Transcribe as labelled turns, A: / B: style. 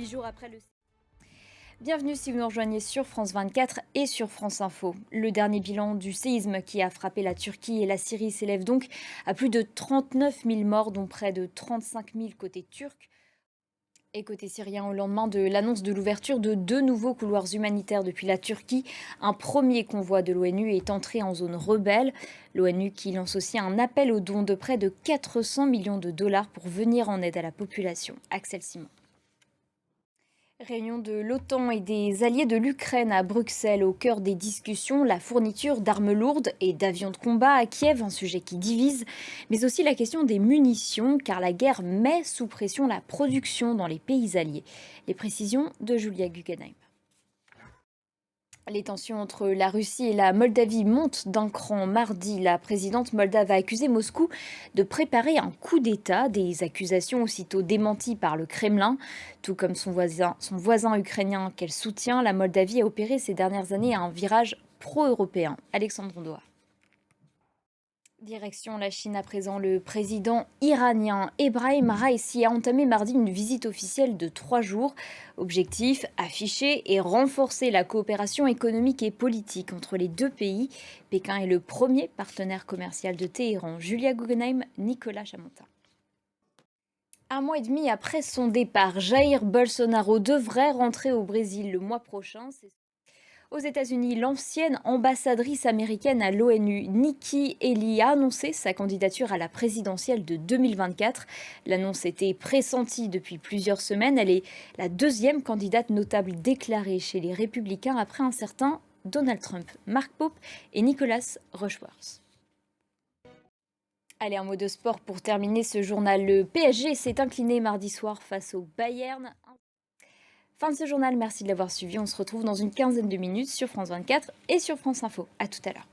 A: jours après le... Bienvenue si vous nous rejoignez sur France 24 et sur France Info. Le dernier bilan du séisme qui a frappé la Turquie et la Syrie s'élève donc à plus de 39 000 morts, dont près de 35 000 côté turc. Et côté syrien, au lendemain de l'annonce de l'ouverture de 2 nouveaux couloirs humanitaires depuis la Turquie, un premier convoi de l'ONU est entré en zone rebelle. L'ONU qui lance aussi un appel aux dons de près de 400 millions de dollars pour venir en aide à la population. Axel Simon. Réunion de l'OTAN et des alliés de l'Ukraine à Bruxelles. Au cœur des discussions, la fourniture d'armes lourdes et d'avions de combat à Kiev, un sujet qui divise, mais aussi la question des munitions, car la guerre met sous pression la production dans les pays alliés. Les précisions de Julia Guggenheim. Les tensions entre la Russie et la Moldavie montent d'un cran. Mardi, la présidente moldave a accusé Moscou de préparer un coup d'État, des accusations aussitôt démenties par le Kremlin. Tout comme son voisin ukrainien qu'elle soutient, la Moldavie a opéré ces dernières années un virage pro-européen. Alexandre Rondoa. Direction la Chine à présent, le président iranien Ebrahim Raisi a entamé mardi une visite officielle de 3 jours. Objectif, afficher et renforcer la coopération économique et politique entre les deux pays. Pékin est le premier partenaire commercial de Téhéran. Julia Guggenheim, Nicolas Chamontin. Un mois et demi après son départ, Jair Bolsonaro devrait rentrer au Brésil le mois prochain. Aux États-Unis, l'ancienne ambassadrice américaine à l'ONU, Nikki Haley, a annoncé sa candidature à la présidentielle de 2024. L'annonce était pressentie depuis plusieurs semaines. Elle est la deuxième candidate notable déclarée chez les Républicains après un certain Donald Trump, Mark Pope et Nicholas Rushworth. Allez, un mot de sport pour terminer ce journal. Le PSG s'est incliné mardi soir face au Bayern. Fin de ce journal, merci de l'avoir suivi. On se retrouve dans une quinzaine de minutes sur France 24 et sur France Info. À tout à l'heure.